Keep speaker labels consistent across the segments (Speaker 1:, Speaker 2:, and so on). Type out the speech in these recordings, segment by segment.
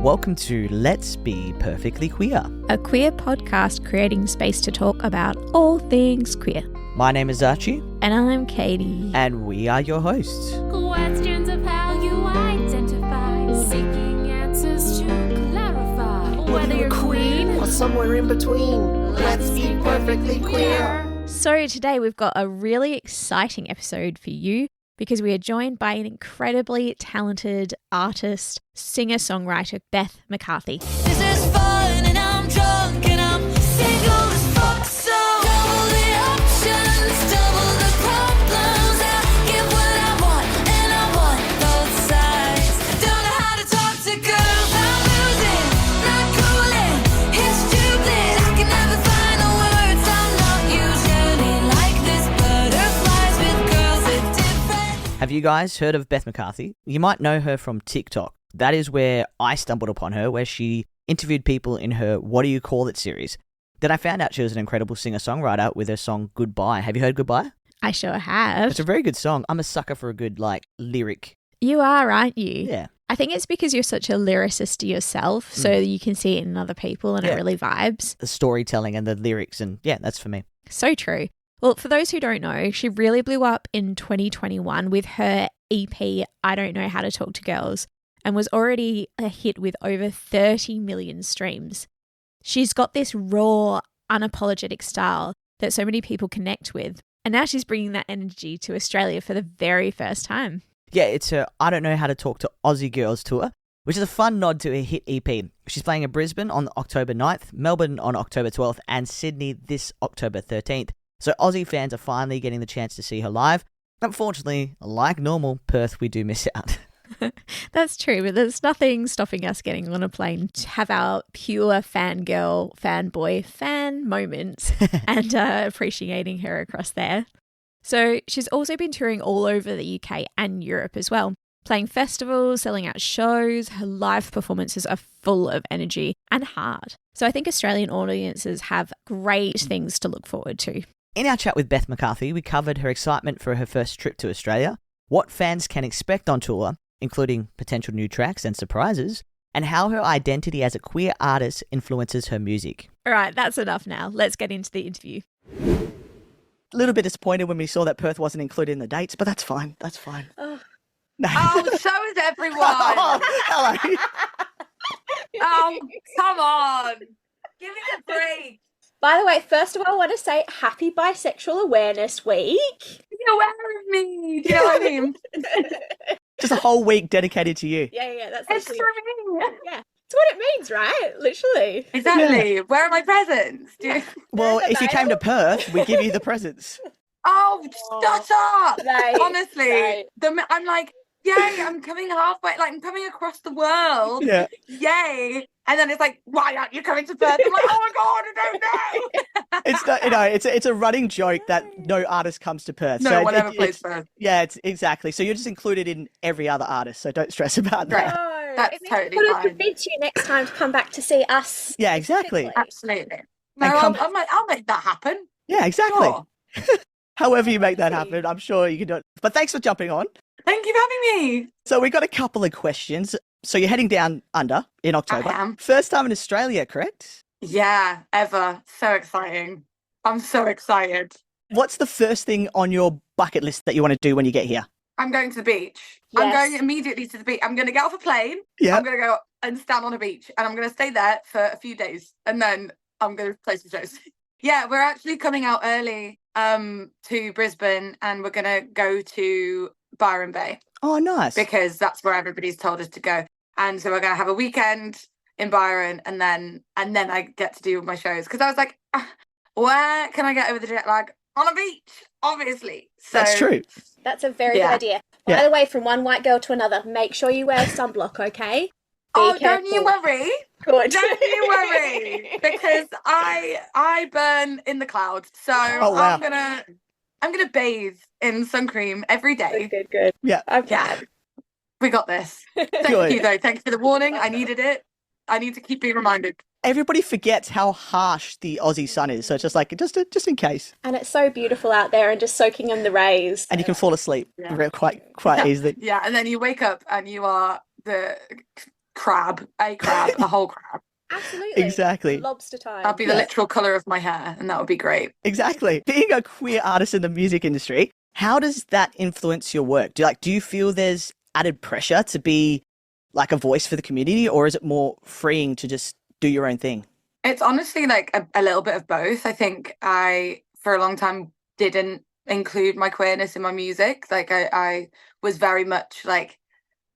Speaker 1: Welcome to Let's Be Perfectly Queer,
Speaker 2: a queer podcast creating space to talk about all things queer.
Speaker 1: My name is Archie.
Speaker 2: And I'm Katie.
Speaker 1: And we are your hosts.
Speaker 3: Questions of how you identify, seeking answers to clarify. Whether you're queen
Speaker 4: or somewhere in between, let's be perfectly queer.
Speaker 2: So today we've got a really exciting episode for you because we are joined by an incredibly talented artist, singer-songwriter, Beth McCarthy.
Speaker 3: This is fun and I'm drunk and I'm single as fuck, so double the options, double the problems. I get what I want and I want both sides. Don't know how to talk to girls, I'm losing, not cooling, it's stupid. I can never find the words, I'm not usually like this. Butterflies with girls are different.
Speaker 1: Have you guys heard of Beth McCarthy? You might know her from TikTok. That is where I stumbled upon her, where she interviewed people in her What Do You Call It series. Then I found out she was an incredible singer-songwriter with her song Goodbye. Have you heard Goodbye?
Speaker 2: I sure have.
Speaker 1: It's a very good song. I'm a sucker for a good, lyric.
Speaker 2: You are, aren't you?
Speaker 1: Yeah.
Speaker 2: I think it's because you're such a lyricist yourself, so you can see it in other people and it really vibes.
Speaker 1: The storytelling and the lyrics, and yeah, that's for me.
Speaker 2: So true. Well, for those who don't know, she really blew up in 2021 with her EP, I Don't Know How to Talk to Girls, and was already a hit with over 30 million streams. She's got this raw, unapologetic style that so many people connect with, and now she's bringing that energy to Australia for the very first time.
Speaker 1: Yeah, it's her I Don't Know How to Talk to Aussie Girls Tour, which is a fun nod to her hit EP. She's playing in Brisbane on October 9th, Melbourne on October 12th, and Sydney this October 13th. So Aussie fans are finally getting the chance to see her live. Unfortunately, like normal, Perth, we do miss out.
Speaker 2: That's true, but there's nothing stopping us getting on a plane to have our pure fangirl, fanboy, fan moments and appreciating her across there. So she's also been touring all over the UK and Europe as well, playing festivals, selling out shows. Her live performances are full of energy and heart. So I think Australian audiences have great things to look forward to.
Speaker 1: In our chat with Beth McCarthy, we covered her excitement for her first trip to Australia, what fans can expect on tour, including potential new tracks and surprises, and how her identity as a queer artist influences her music.
Speaker 2: All right, that's enough now. Let's get into the interview.
Speaker 1: A little bit disappointed when we saw that Perth wasn't included in the dates, but that's fine. That's fine.
Speaker 2: Oh,
Speaker 5: Oh, so is everyone.
Speaker 1: Oh, hello.
Speaker 5: Oh, come on. Give it a break.
Speaker 6: By the way, first of all, I want to say Happy Bisexual Awareness Week.
Speaker 5: You're aware of me. Do you know what I mean?
Speaker 1: Just a whole week dedicated to you.
Speaker 6: Yeah, that's
Speaker 5: It's for
Speaker 6: literally,
Speaker 5: me.
Speaker 6: yeah. It's what it means, right? Literally.
Speaker 5: Exactly. Yeah. Where are my presents?
Speaker 1: Well, if you came to Perth, we'd give you the presents.
Speaker 5: Oh, shut up.
Speaker 6: Right,
Speaker 5: Honestly.
Speaker 6: right.
Speaker 5: I'm like, yay, I'm coming halfway. Like, I'm coming across the world.
Speaker 1: Yeah.
Speaker 5: Yay. And then it's like, why aren't you coming to Perth? I'm like, oh my God, I don't know.
Speaker 1: It's not, it's a running joke that no artist comes to Perth.
Speaker 5: No
Speaker 1: so
Speaker 5: one ever plays Perth.
Speaker 1: Yeah, it's exactly. So you're just included in every other artist. So don't stress about that.
Speaker 5: Right.
Speaker 6: No,
Speaker 5: That's
Speaker 6: it means
Speaker 5: totally
Speaker 6: we've got to
Speaker 5: fine.
Speaker 6: convince you next time to come back to see us.
Speaker 1: Yeah, exactly.
Speaker 5: Absolutely. No,
Speaker 1: And
Speaker 5: I'll make that happen.
Speaker 1: Yeah, exactly.
Speaker 5: Sure.
Speaker 1: However you make that happen, I'm sure you can do it. But thanks for jumping on.
Speaker 5: Thank you for having me.
Speaker 1: So we got a couple of questions. So you're heading down under in October.
Speaker 5: I am.
Speaker 1: First time in Australia, correct?
Speaker 5: Yeah, ever. So exciting. I'm so excited.
Speaker 1: What's the first thing on your bucket list that you want to do when you get here?
Speaker 5: I'm going to the beach. I'm
Speaker 6: Yes.
Speaker 5: going immediately to the beach. I'm going to get off a plane.
Speaker 1: Yeah.
Speaker 5: I'm going to go and stand on a beach and I'm going to stay there for a few days and then I'm going to play some shows. Yeah, we're actually coming out early to Brisbane and we're going to go to Byron Bay
Speaker 1: Oh, nice.
Speaker 5: because that's where everybody's told us to go. And so we're going to have a weekend in Byron and then I get to do my shows. Because I was like, where can I get over the jet lag? On a beach, obviously. So,
Speaker 1: That's true.
Speaker 6: That's a very good
Speaker 5: Yeah.
Speaker 6: idea. By
Speaker 1: Yeah.
Speaker 6: the way, from one white girl to another, make sure you wear sunblock, okay? Be
Speaker 5: Oh,
Speaker 6: careful.
Speaker 5: don't you worry.
Speaker 6: Good.
Speaker 5: Don't you worry, because I burn in the clouds. So
Speaker 1: Oh, wow.
Speaker 5: I'm gonna bathe in sun cream every day.
Speaker 6: Good.
Speaker 1: Yeah.
Speaker 6: Okay.
Speaker 5: Yeah, we got this. Thank
Speaker 1: Good.
Speaker 5: you though. Thank you for the warning. I needed it. I need to keep being reminded.
Speaker 1: Everybody forgets how harsh the Aussie sun is. So it's just like, just in case.
Speaker 6: And it's so beautiful out there and just soaking in the rays.
Speaker 1: And you can fall asleep
Speaker 5: Yeah.
Speaker 1: quite easily.
Speaker 5: Yeah, and then you wake up and you are the a whole crab.
Speaker 6: Absolutely.
Speaker 1: Exactly.
Speaker 6: Lobster time.
Speaker 5: That'd be the literal colour of my hair, and that would be great.
Speaker 1: Exactly. Being a queer artist in the music industry, how does that influence your work? Do you feel there's added pressure to be like a voice for the community, or is it more freeing to just do your own thing?
Speaker 5: It's honestly like a little bit of both. I think I, for a long time, didn't include my queerness in my music. Like I was very much like,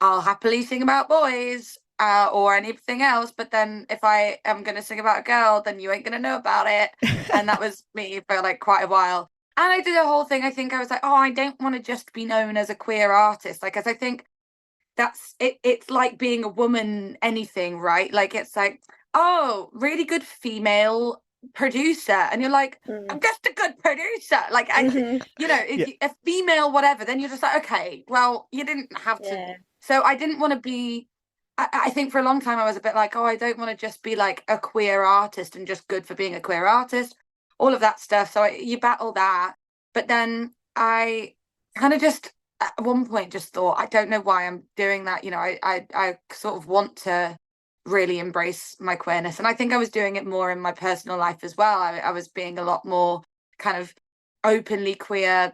Speaker 5: I'll happily sing about boys or anything else. But then if I am going to sing about a girl, then you ain't going to know about it. And that was me for like quite a while. And I did a whole thing. I think I was like, oh, I don't want to just be known as a queer artist. Like, as I think that's it. It's like being a woman, anything, right? Like, it's like, oh, really good female producer. And you're like, I'm just a good producer. Like, you know, a female, whatever, then you're just like, okay, well, you didn't have to.
Speaker 6: Yeah.
Speaker 5: So I didn't want to be, I think for a long time I was a bit like, oh, I don't want to just be like a queer artist and just good for being a queer artist, all of that stuff. So you battle that. But then I kind of just, at one point, just thought, I don't know why I'm doing that. You know, I sort of want to really embrace my queerness. And I think I was doing it more in my personal life as well. I was being a lot more kind of openly queer,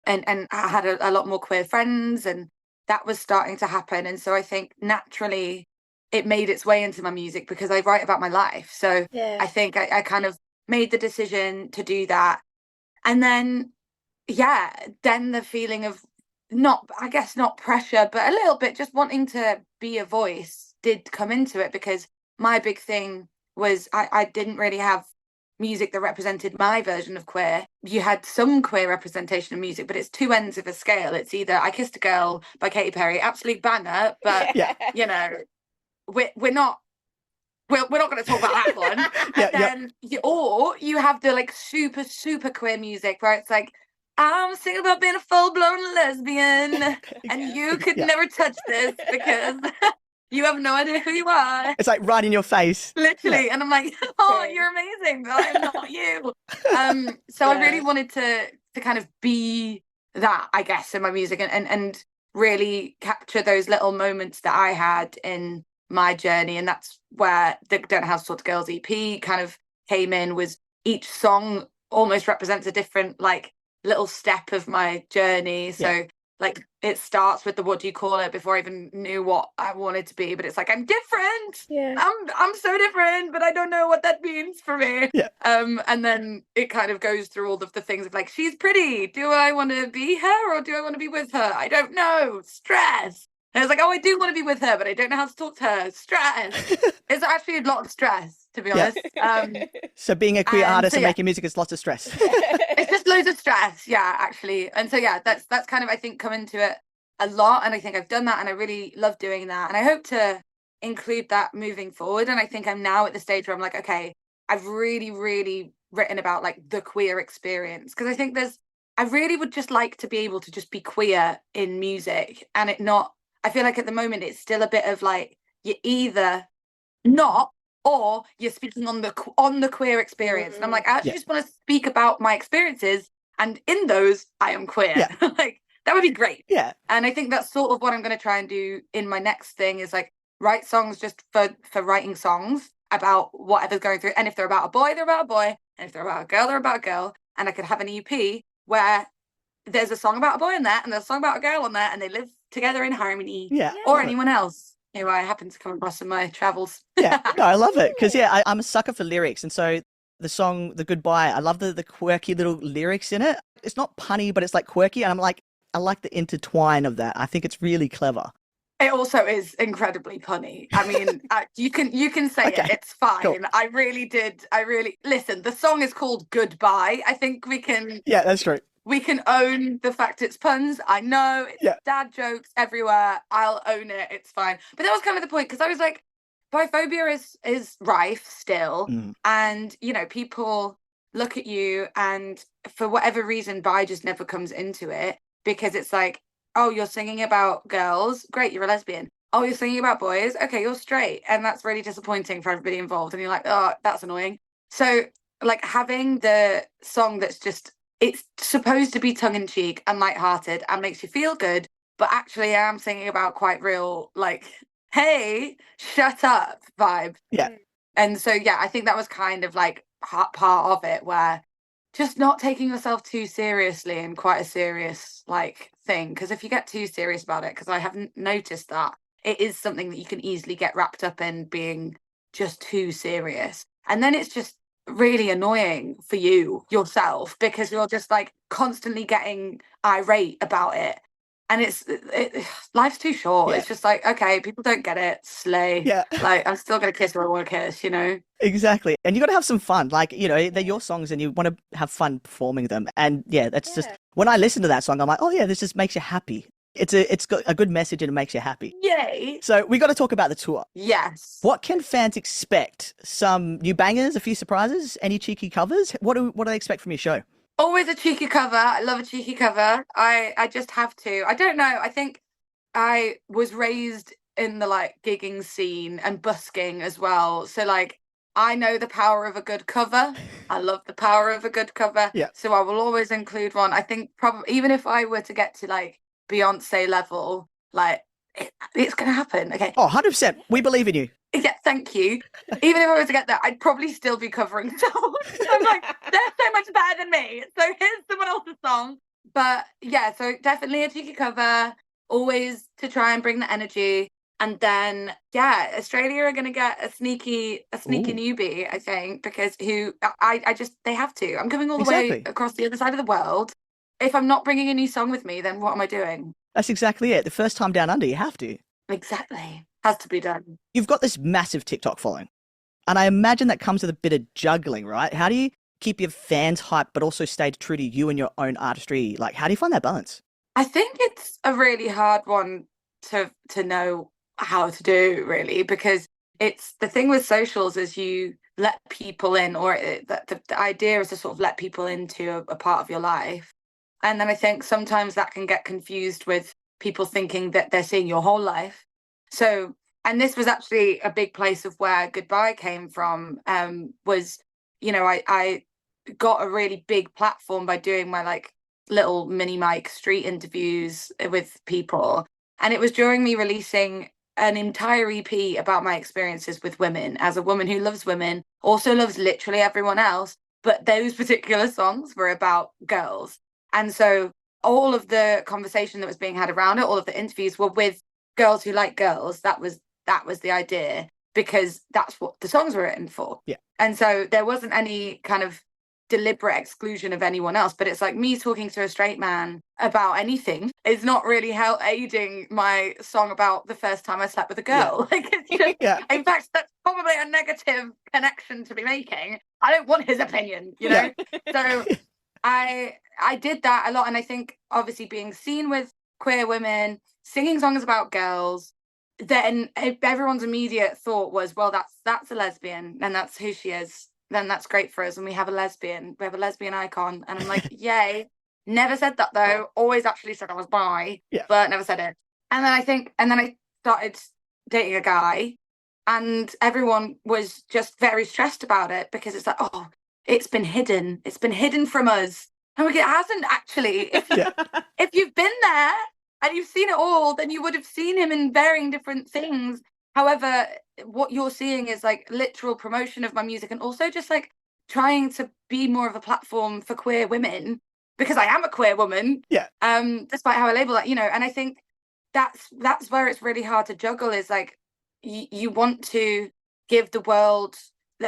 Speaker 5: and I had a lot more queer friends, and that was starting to happen. And so I think naturally it made its way into my music because I write about my life. So I think I kind of made the decision to do that. And then, then the feeling of not pressure, but a little bit just wanting to be a voice did come into it, because my big thing was I didn't really have music that represented my version of queer. You had some queer representation of music, but it's two ends of a scale. It's either I Kissed a Girl by Katy Perry, absolute banger, but you know, we're not going to talk about that one. Or you have the like super queer music where it's like, I'm singing about being a full-blown lesbian and you could never touch this because you have no idea who you are.
Speaker 1: It's like right in your face.
Speaker 5: Literally. And I'm like, oh, you're amazing, but I'm not you. So I really wanted to kind of be that, I guess, in my music, and really capture those little moments that I had in my journey. And that's where the Don't Know How to Talk to Girls EP kind of came in, was each song almost represents a different like little step of my journey. So like it starts with the what do you call it before I even knew what I wanted to be, but it's like, I'm different. I'm so different, but I don't know what that means for me. And then it kind of goes through all of the things of like, she's pretty, do I want to be her or do I want to be with her? I don't know. Stress. And I was like, oh, I do want to be with her, but I don't know how to talk to her. Stress. It's actually a lot of stress, to be honest.
Speaker 1: So being a queer artist and making music is lots of stress.
Speaker 5: It's just loads of stress, actually. And so that's kind of, I think, come into it a lot, and I think I've done that, and I really love doing that, and I hope to include that moving forward. And I think I'm now at the stage where I'm like, okay, I've really written about like the queer experience, because I think I really would just like to be able to just be queer in music, and it not, I feel like at the moment it's still a bit of like, you're either not, or you're speaking on the queer experience. And I'm like, I actually just want to speak about my experiences, and in those I am queer. Like that would be great. And I think that's sort of what I'm going to try and do in my next thing, is like write songs just for writing songs about whatever's going through. And if they're about a boy, they're about a boy, and if they're about a girl, they're about a girl. And I could have an EP where there's a song about a boy in there and there's a song about a girl on there, and they live together in harmony. Or anyone else who I happen to come across in my travels.
Speaker 1: No, I love it, because I'm a sucker for lyrics, and so the song The Goodbye, I love the quirky little lyrics in it. It's not punny, but it's like quirky, and I'm like, I like the intertwine of that. I think it's really clever.
Speaker 5: It also is incredibly punny. I mean, you can say it. It's fine. Cool. I really listen. The song is called Goodbye. I think we can. Yeah,
Speaker 1: that's true.
Speaker 5: We can own the fact it's puns. I know it's dad jokes everywhere. I'll own it. It's fine. But that was kind of the point, because I was like, biphobia is rife still, and you know, people look at you, and for whatever reason, bi just never comes into it, because it's like, oh, you're singing about girls, great, you're a lesbian. Oh, you're singing about boys, okay, you're straight, and that's really disappointing for everybody involved. And you're like, oh, that's annoying. So like having the song that's just, it's supposed to be tongue-in-cheek and lighthearted and makes you feel good, but actually I'm singing about quite real, like, hey, shut up vibe.
Speaker 1: Yeah.
Speaker 5: And so, yeah, I think that was kind of like part of it, where just not taking yourself too seriously and quite a serious like thing. Because if you get too serious about it, because I haven't noticed that it is something that you can easily get wrapped up in being just too serious. And then it's just really annoying for you yourself because you're just like constantly getting irate about it. And life's too short.
Speaker 1: Yeah.
Speaker 5: It's just like, okay, people don't get it. Slay.
Speaker 1: Yeah.
Speaker 5: Like, I'm still going to kiss who I want to kiss, you know?
Speaker 1: Exactly. And you got to have some fun. Like, you know, they're your songs and you want to have fun performing them. And yeah, that's just, when I listen to that song, I'm like, oh yeah, this just makes you happy. It's got a good message and it makes you happy.
Speaker 5: Yay.
Speaker 1: So we got to talk about the tour.
Speaker 5: Yes.
Speaker 1: What can fans expect? Some new bangers, a few surprises, any cheeky covers? What do they expect from your show?
Speaker 5: Always a cheeky cover. I love a cheeky cover. I just have to. I don't know. I think I was raised in the like gigging scene and busking as well. So like I know the power of a good cover. I love the power of a good cover.
Speaker 1: Yeah.
Speaker 5: So I will always include one. I think probably even if I were to get to like Beyonce level, like it's gonna happen. Okay.
Speaker 1: Oh, 100%. We believe in you.
Speaker 5: Yeah, thank you. Even if I was to get there, I'd probably still be covering songs. I'm like, they're so much better than me. So here's someone else's song. But yeah, so definitely a cheeky cover, always to try and bring the energy. And then yeah, Australia are gonna get a sneaky newbie, I think, because I just they have to. I'm coming all the way across the other side of the world. If I'm not bringing a new song with me, then what am I doing?
Speaker 1: That's exactly it. The first time down under, you have to.
Speaker 5: Exactly. Has to be done.
Speaker 1: You've got this massive TikTok following. And I imagine that comes with a bit of juggling, right? How do you keep your fans hyped, but also stay true to you and your own artistry? Like, how do you find that balance?
Speaker 5: I think it's a really hard one to know how to do, really, because it's the thing with socials is you let people in, or the idea is to sort of let people into a part of your life. And then I think sometimes that can get confused with people thinking that they're seeing your whole life. So, and this was actually a big place of where Goodbye came from, was, you know, I got a really big platform by doing my like little mini mic street interviews with people. And it was during me releasing an entire EP about my experiences with women as a woman who loves women, also loves literally everyone else. But those particular songs were about girls. And so all of the conversation that was being had around it, all of the interviews were with girls who like girls. That was the idea, because that's what the songs were written for.
Speaker 1: Yeah.
Speaker 5: And so there wasn't any kind of deliberate exclusion of anyone else, but it's like me talking to a straight man about anything is not really aiding my song about the first time I slept with a girl.
Speaker 1: Yeah.
Speaker 5: Like it's just,
Speaker 1: Yeah.
Speaker 5: in fact, that's probably a negative connection to be making. I don't want his opinion, you know? So I did that a lot. And I think obviously being seen with queer women, singing songs about girls, then everyone's immediate thought was, well, that's a lesbian and that's who she is. Then that's great for us. And we have a lesbian icon. And I'm like, yay. Never said that though. Always actually said I was bi, but never said it. And then I started dating a guy, and everyone was just very stressed about it because it's like, oh, it's been hidden. It's been hidden from us. And it hasn't actually. If you've been there and you've seen it all, then you would have seen him in varying different things. However, what you're seeing is like literal promotion of my music, and also just like trying to be more of a platform for queer women, because I am a queer woman.
Speaker 1: Yeah.
Speaker 5: Despite how I label that, you know, and I think that's where it's really hard to juggle, is like you want to give the world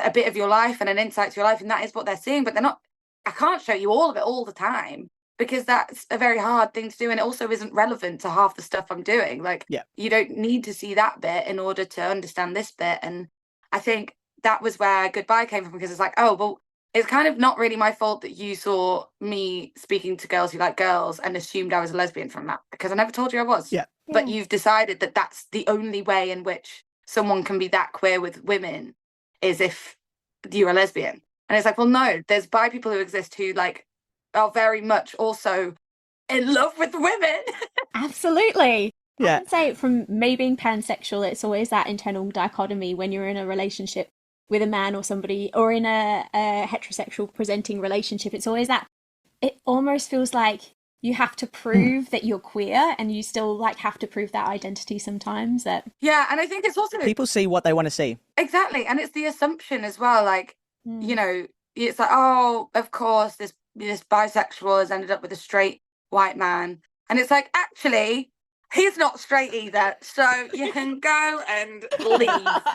Speaker 5: a bit of your life and an insight to your life, and that is what they're seeing, but I can't show you all of it all the time, because that's a very hard thing to do, and it also isn't relevant to half the stuff I'm doing. Like, you don't need to see that bit in order to understand this bit. And I think that was where Goodbye came from, because it's like, oh, well, it's kind of not really my fault that you saw me speaking to girls who like girls and assumed I was a lesbian from that, because I never told you I was. But you've decided that that's the only way in which someone can be that queer with women, is if you're a lesbian. And it's like, well, no, there's bi people who exist who like are very much also in love with women.
Speaker 6: Absolutely.
Speaker 1: Yeah.
Speaker 6: I would say from me being pansexual, it's always that internal dichotomy when you're in a relationship with a man or somebody, or in a heterosexual presenting relationship. It's always that, it almost feels like you have to prove that you're queer, and you still like have to prove that identity sometimes. That
Speaker 5: Yeah, and I think it's also
Speaker 1: People see what they want to see.
Speaker 5: exactly, and it's the assumption as well. Like, you know, it's like, oh, of course, this bisexual has ended up with a straight white man, and it's like, actually, he's not straight either. So you can go and leave.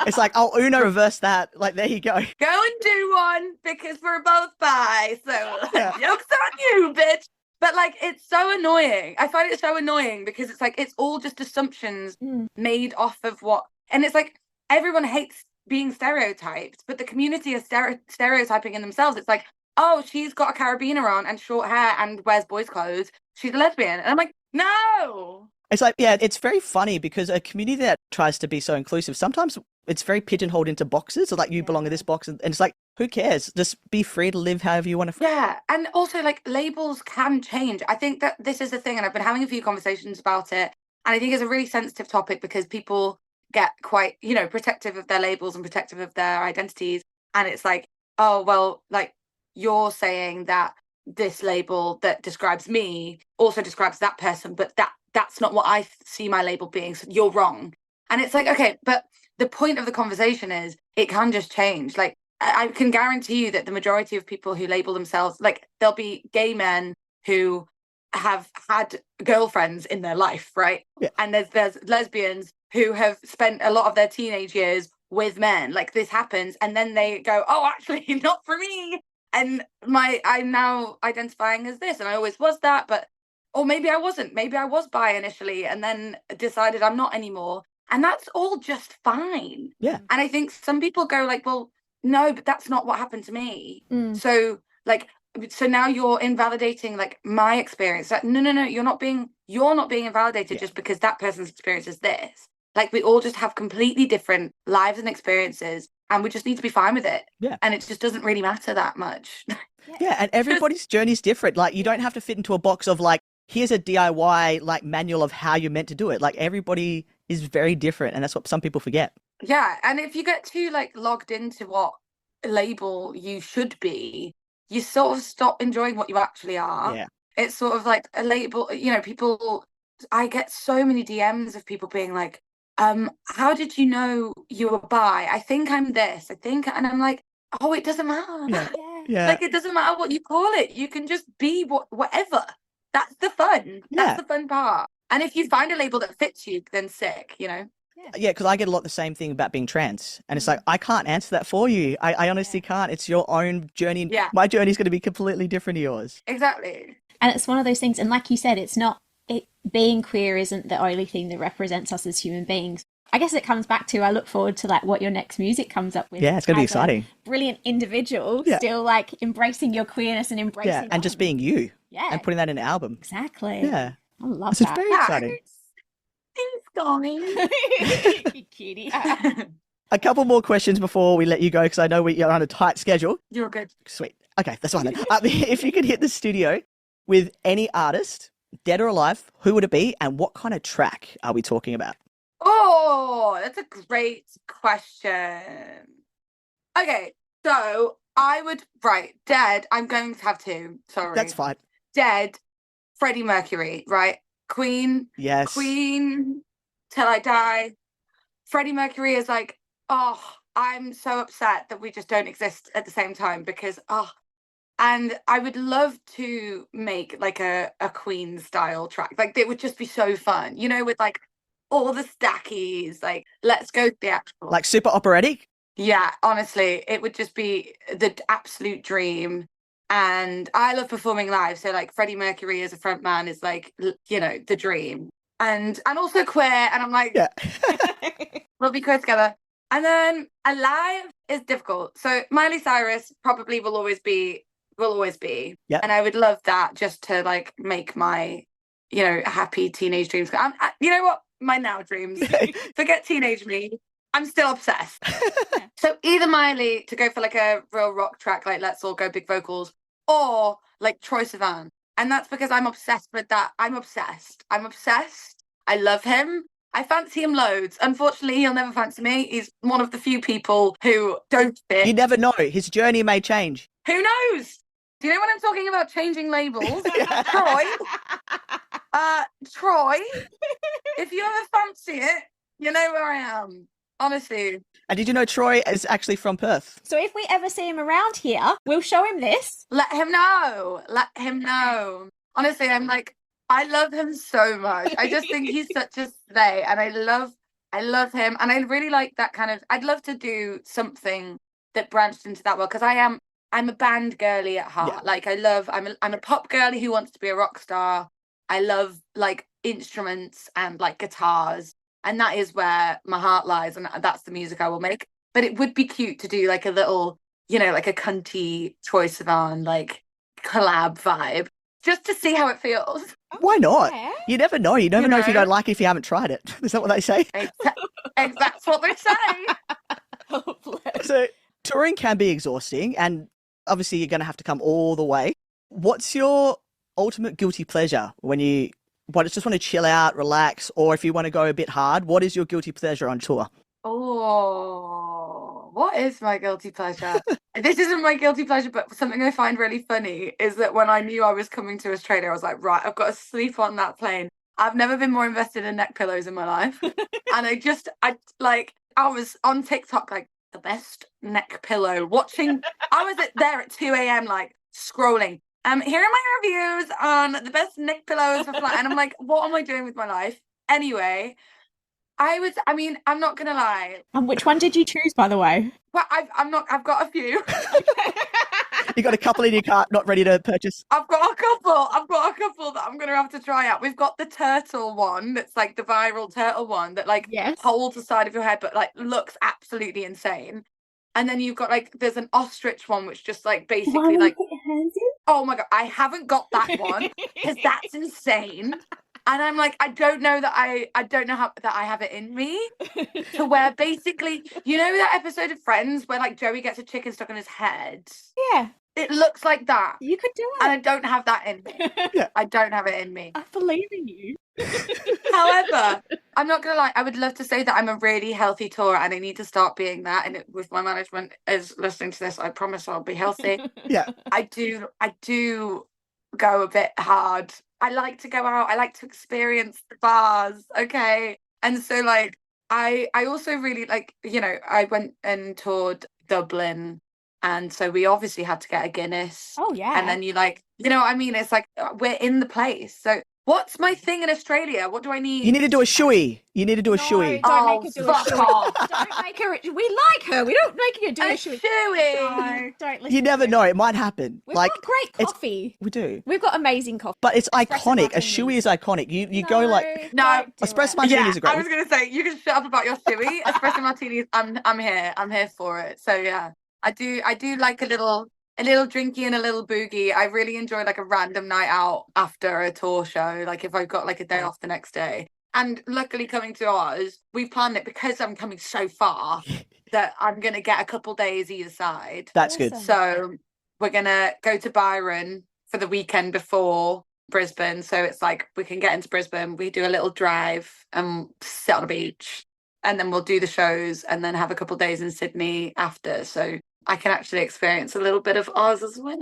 Speaker 1: It's like, oh, Uno reverse that. Like, there you go.
Speaker 5: Go and do one because we're both bi. So
Speaker 1: Yeah.
Speaker 5: joke's on you, bitch. But like, it's so annoying. I find it so annoying because it's like, it's all just assumptions made off of what, and it's like, everyone hates being stereotyped, but the community is stereotyping in themselves. It's like, oh, she's got a carabiner on and short hair and wears boys' clothes. She's a lesbian. And I'm like, no.
Speaker 1: It's like, yeah, it's very funny because a community that tries to be so inclusive, sometimes it's very pigeonholed into boxes. So like, you belong in this box, and it's like, who cares? Just be free to live however you want to.
Speaker 5: Yeah. And also, like, labels can change. I think that this is the thing, and I've been having a few conversations about it. And I think it's a really sensitive topic because people get quite, you know, protective of their labels and protective of their identities. And it's like, oh, well, like, you're saying that this label that describes me also describes that person, but that's not what I see my label being, so you're wrong. And it's like, okay, but the point of the conversation is it can just change. Like, I can guarantee you that the majority of people who label themselves, like, there'll be gay men who have had girlfriends in their life, right?
Speaker 1: Yeah.
Speaker 5: And there's lesbians who have spent a lot of their teenage years with men. Like, this happens, and then they go, oh, actually, not for me. And I'm now identifying as this, and I always was that, but, or maybe I wasn't. Maybe I was bi initially and then decided I'm not anymore. And that's all just fine.
Speaker 1: Yeah.
Speaker 5: And I think some people go like, well, no, but that's not what happened to me. So like, so now you're invalidating like my experience. Like, no, you're not being invalidated just because that person's experience is this. Like, we all just have completely different lives and experiences, and we just need to be fine with it.
Speaker 1: Yeah.
Speaker 5: And it just doesn't really matter that much.
Speaker 1: Yeah, and everybody's journey is different. Like, you don't have to fit into a box of like, here's a DIY like manual of how you're meant to do it. Like, everybody is very different, and that's what some people forget.
Speaker 5: Yeah, and if you get too like logged into what label you should be, you sort of stop enjoying what you actually are.
Speaker 1: Yeah.
Speaker 5: It's sort of like a label, you know, people, I get so many DMs of people being like, how did you know you were bi? I think I'm this, and I'm like, oh, it doesn't matter.
Speaker 1: Yeah. Yeah.
Speaker 5: Like, it doesn't matter what you call it. You can just be whatever. That's the fun. That's the fun part. And if you find a label that fits you, then sick, you know?
Speaker 1: Yeah, because I get a lot the same thing about being trans. And it's like, I can't answer that for you. I honestly can't. It's your own journey.
Speaker 5: Yeah.
Speaker 1: My journey is going to be completely different to yours.
Speaker 5: Exactly.
Speaker 6: And it's one of those things, and like you said, being queer isn't the only thing that represents us as human beings. I guess it comes back to, I look forward to like what your next music comes up with.
Speaker 1: Yeah, it's going to be
Speaker 6: as a
Speaker 1: exciting.
Speaker 6: Brilliant individual, still like embracing your queerness and embracing.
Speaker 1: Yeah, and just being you.
Speaker 6: Yeah.
Speaker 1: And putting that in an album.
Speaker 6: Exactly.
Speaker 1: Yeah.
Speaker 6: I love
Speaker 1: So it's
Speaker 6: that.
Speaker 1: very exciting.
Speaker 5: Thanks, guys.
Speaker 6: You cutie.
Speaker 1: A couple more questions before we let you go, because I know you're on a tight schedule.
Speaker 5: You're good.
Speaker 1: Sweet. Okay, that's fine then. If you could hit the studio with any artist, dead or alive, who would it be, and what kind of track are we talking about?
Speaker 5: Oh, that's a great question. Okay, so dead, I'm going to have two. Sorry.
Speaker 1: That's fine.
Speaker 5: Dead, Freddie Mercury, right? Queen.
Speaker 1: Yes.
Speaker 5: Queen till I die. Freddie Mercury is like, oh, I'm so upset that we just don't exist at the same time because, and I would love to make like a Queen style track. Like, it would just be so fun, you know, with like all the stackies, like, let's go theatrical.
Speaker 1: Like super operatic?
Speaker 5: Yeah, honestly, it would just be the absolute dream. And I love performing live. So like Freddie Mercury as a front man is like, you know, the dream. And also queer. And I'm like,
Speaker 1: Yeah.
Speaker 5: we'll be queer together. And then alive is difficult. So Miley Cyrus probably will always be.
Speaker 1: Yeah.
Speaker 5: And I would love that just to like make my, you know, happy teenage dreams. You know what? My now dreams. Forget teenage me. I'm still obsessed. So either Miley to go for like a real rock track, like Let's All Go big vocals, or like Troye Sivan. And that's because I'm obsessed with that. I'm obsessed. I love him. I fancy him loads. Unfortunately, he'll never fancy me. He's one of the few people who don't fit.
Speaker 1: You never know. His journey may change.
Speaker 5: Who knows? Do you know when I'm talking about changing labels? Troy. Troy. If you ever fancy it, you know where I am. Honestly.
Speaker 1: And did you know Troy is actually from Perth?
Speaker 6: So if we ever see him around here, we'll show him this.
Speaker 5: Let him know. Let him know. Honestly, I'm like, I love him so much. I just think he's such a slay, and I love him, and I really like that kind of. I'd love to do something that branched into that world, because I'm a band girly at heart.
Speaker 1: Yeah.
Speaker 5: Like I'm a pop girly who wants to be a rock star. I love like instruments and like guitars, and that is where my heart lies, and that's the music I will make. But it would be cute to do like a little, like a cunty Troye Sivan like collab vibe, just to see how it feels.
Speaker 1: Why not?
Speaker 6: Yeah.
Speaker 1: You never know. You never know if you
Speaker 5: know?
Speaker 1: don't like it if you haven't tried it. Is that what they say?
Speaker 5: That's what they say.
Speaker 6: Oh, bless.
Speaker 1: So touring can be exhausting, and obviously you're going to have to come all the way. What's your ultimate guilty pleasure when you just want to chill out, relax, or if you want to go a bit hard? What is your guilty pleasure on tour?
Speaker 5: Oh, what is my guilty pleasure? This isn't my guilty pleasure, but something I find really funny is that when I knew I was coming to Australia, I was like, right, I've got to sleep on that plane. I've never been more invested in neck pillows in my life. And I was on TikTok, like, the best neck pillow, I was there at 2 a.m, like, scrolling. Here are my reviews on the best neck pillows for flight. And I'm like, what am I doing with my life? Anyway, I'm not gonna lie.
Speaker 6: And which one did you choose, by the way?
Speaker 5: Well, I've got a few.
Speaker 1: You got a couple in your cart, not ready to purchase?
Speaker 5: I've got a couple that I'm gonna have to try out. We've got the turtle one, that's like the viral turtle one that like
Speaker 6: Yes.
Speaker 5: holds the side of your head, but like looks absolutely insane. And then you've got like, there's an ostrich one, which just like basically like,
Speaker 6: Put your hands in?
Speaker 5: oh my God, I haven't got that one because that's insane. And I'm like, I don't know that I don't know how that I have it in me to where basically, that episode of Friends where like Joey gets a chicken stuck on his head?
Speaker 6: Yeah,
Speaker 5: It looks like that.
Speaker 6: you could do
Speaker 5: And
Speaker 6: it.
Speaker 5: I don't have that in me.
Speaker 1: Yeah.
Speaker 5: I don't have it in me.
Speaker 6: I believe in you.
Speaker 5: However, I'm not gonna lie, I would love to say that I'm a really healthy tourer, and I need to start being that. And if my management is listening to this, I promise I'll be healthy.
Speaker 1: Yeah.
Speaker 5: I do go a bit hard. I like to go out. I like to experience the bars. Okay. And so like I also really like, I went and toured Dublin, and so we obviously had to get a Guinness.
Speaker 6: Oh, yeah.
Speaker 5: And then you like, what I mean? It's like we're in the place. So what's my thing in Australia? What do I need?
Speaker 1: You need to do a shoey. You need to do a
Speaker 6: No,
Speaker 1: shoey.
Speaker 6: don't make her do a
Speaker 5: fuck
Speaker 6: shoey.
Speaker 5: off.
Speaker 6: Don't make her. We like her. We don't make her do a
Speaker 5: A
Speaker 6: shoey.
Speaker 5: shoey.
Speaker 6: No, don't listen.
Speaker 1: You never
Speaker 6: to
Speaker 1: know.
Speaker 6: her.
Speaker 1: It might happen.
Speaker 6: We've
Speaker 1: Like,
Speaker 6: got great
Speaker 1: it's-
Speaker 6: coffee.
Speaker 1: we do.
Speaker 6: We've got amazing coffee.
Speaker 1: But it's
Speaker 6: Espresso
Speaker 1: iconic. A
Speaker 6: martinis.
Speaker 1: shoey is iconic. You go like...
Speaker 5: No.
Speaker 6: don't do
Speaker 1: Espresso
Speaker 6: it.
Speaker 1: martinis are great.
Speaker 5: I was gonna say you can shut up about your shoey. Espresso martinis. I'm here for it. So yeah, I do like a little drinky and a little boogie. I really enjoy like a random night out after a tour show. Like if I've got like a day off the next day. And luckily coming to ours, we've planned it because I'm coming so far that I'm gonna get a couple days either side.
Speaker 1: That's good.
Speaker 6: Awesome.
Speaker 5: So we're gonna go to Byron for the weekend before Brisbane. So it's like we can get into Brisbane, we do a little drive and sit on a beach, and then we'll do the shows and then have a couple days in Sydney after. So I can actually experience a little bit of Oz as well.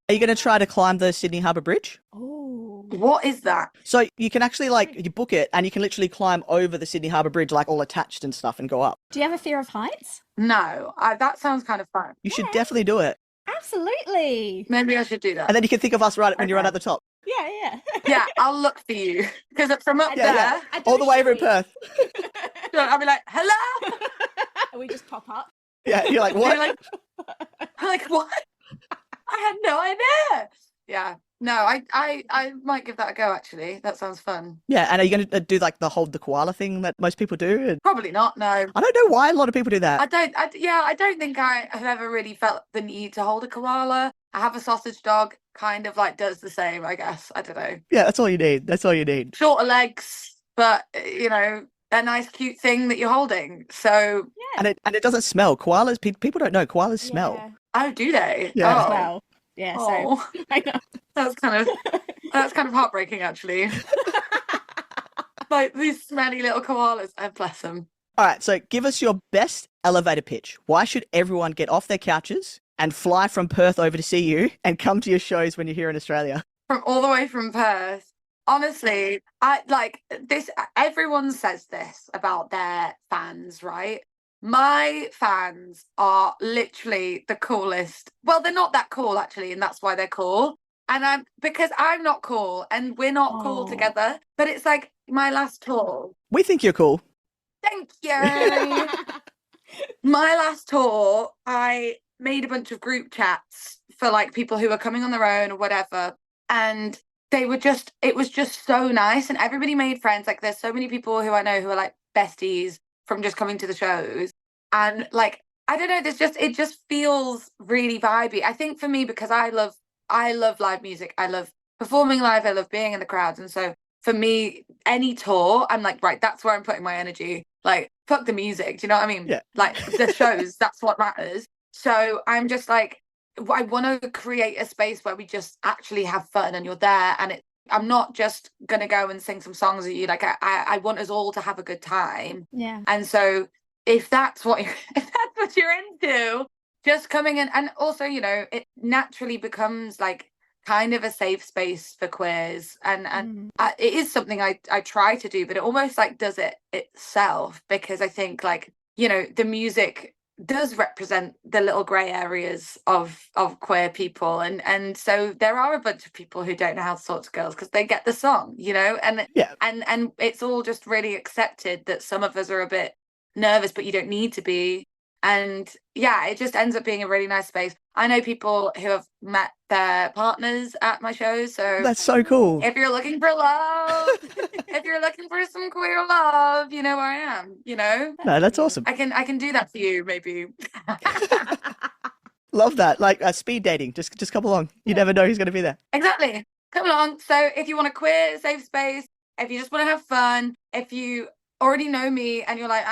Speaker 1: Are you going to try to climb the Sydney Harbour Bridge?
Speaker 6: Oh.
Speaker 5: What is that?
Speaker 1: So you can actually you book it and you can literally climb over the Sydney Harbour Bridge like all attached and stuff and go up.
Speaker 6: Do you have a fear of heights?
Speaker 5: No, that sounds kind of fun.
Speaker 1: You should
Speaker 6: Yeah.
Speaker 1: definitely do it.
Speaker 6: Absolutely.
Speaker 5: Maybe I should do that.
Speaker 1: And then you can think of us right when you're right
Speaker 5: Okay.
Speaker 1: at the top.
Speaker 6: Yeah.
Speaker 5: Yeah, I'll look for you because from up
Speaker 1: Yeah,
Speaker 5: there,
Speaker 1: yeah. All the way over in Perth.
Speaker 5: I'll be like, hello.
Speaker 6: We just pop up.
Speaker 1: Yeah, you're like, what?
Speaker 5: I'm like, what? I had no idea. Yeah. No, I might give that a go actually. That sounds fun.
Speaker 1: Yeah, and are you going to do like the hold the koala thing that most people do? And
Speaker 5: Probably not, no.
Speaker 1: I don't know why a lot of people do that.
Speaker 5: I don't think I have ever really felt the need to hold a koala. I have a sausage dog, kind of like does the same, I guess. I don't know.
Speaker 1: Yeah, that's all you need. That's all you need.
Speaker 5: Shorter legs, but a nice cute thing that you're holding. So,
Speaker 1: And it doesn't smell. Koalas, people don't know. Koalas smell.
Speaker 6: Yeah.
Speaker 5: oh, do they?
Speaker 1: Yeah.
Speaker 5: Oh.
Speaker 6: Well, yeah, so
Speaker 5: Oh.
Speaker 6: I know.
Speaker 5: That's kind of heartbreaking, actually. Like these smelly little koalas. Oh, bless them.
Speaker 1: All right, so give us your best elevator pitch. Why should everyone get off their couches and fly from Perth over to see you and come to your shows when you're here in Australia.
Speaker 5: From all the way from Perth. Honestly, I like this. Everyone says this about their fans, right? My fans are literally the coolest. Well, they're not that cool actually, and that's why they're cool. And because I'm not cool and we're not cool
Speaker 6: Aw.
Speaker 5: together. But it's like my last tour.
Speaker 1: We think you're cool.
Speaker 5: Thank you. My last tour, I made a bunch of group chats for like people who were coming on their own or whatever. And it was just so nice. And everybody made friends. Like there's so many people who I know who are like besties from just coming to the shows. And like, I don't know, it just feels really vibey. I think for me, because I love live music. I love performing live. I love being in the crowds. And so for me, any tour, I'm like, right, that's where I'm putting my energy. Like, fuck the music. Do you know what I mean?
Speaker 1: Yeah.
Speaker 5: Like the shows, that's what matters. So I'm just like, I want to create a space where we just actually have fun and you're there. And I'm not just going to go and sing some songs at you. Like I want us all to have a good time.
Speaker 6: Yeah.
Speaker 5: And so if that's what you're into, just coming in. And also, you know, it naturally becomes like kind of a safe space for queers. And it is something I try to do, but it almost like does it itself, because I think like, you know, the music does represent the little grey areas of queer people. And so there are a bunch of people who don't know how to talk to girls because they get the song, you know, and it's all just really accepted that some of us are a bit nervous, but you don't need to be. And yeah, it just ends up being a really nice space. I know people who have met their partners at my shows. So
Speaker 1: That's so cool.
Speaker 5: if you're looking for love, if you're looking for some queer love, you know where I am, you know?
Speaker 1: No, that's awesome.
Speaker 5: I can do that for you, maybe.
Speaker 1: Love that. Like speed dating. Just come along. You never know who's going to be there.
Speaker 5: Exactly. Come along. So if you want a queer safe space, if you just want to have fun, if you already know me and you're like,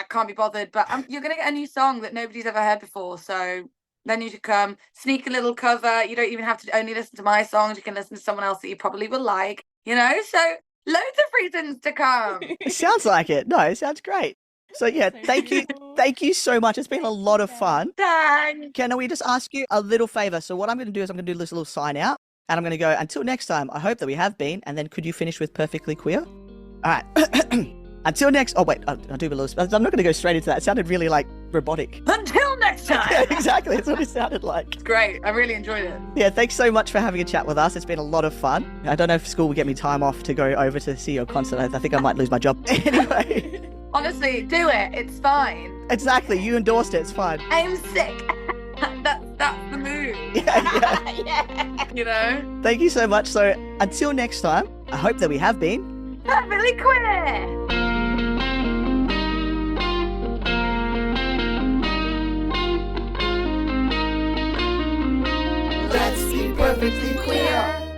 Speaker 5: can't be bothered, but you're going to get a new song that nobody's ever heard before. So then you should come, sneak a little cover. You don't even have to only listen to my songs. You can listen to someone else that you probably will like, you know? So loads of reasons to come.
Speaker 1: It sounds like it. No, it sounds great. So yeah, thank you. Thank you so much. It's been a lot of fun.
Speaker 5: Thanks.
Speaker 1: Can we just ask you a little favor? So what I'm going to do is I'm going to do this little sign out and I'm going to go, until next time, I hope that we have been. And then could you finish with Perfectly Queer? All right. Until next... Oh, wait. I'll do a little... I'm not going to go straight into that. It sounded really, like, robotic.
Speaker 5: Until next time.
Speaker 1: Yeah, exactly. That's what it sounded like.
Speaker 5: It's great. I really enjoyed it.
Speaker 1: Yeah, thanks so much for having a chat with us. It's been a lot of fun. I don't know if school will get me time off to go over to see your concert. I think I might lose my job. Anyway.
Speaker 5: Honestly, do it. It's fine.
Speaker 1: Exactly. You endorsed it. It's fine.
Speaker 5: I'm sick. That's the move.
Speaker 1: Yeah.
Speaker 5: Yeah. You know?
Speaker 1: Thank you so much. So until next time, I hope that we have been...
Speaker 5: Perfectly Queer.
Speaker 4: Let's be perfectly queer.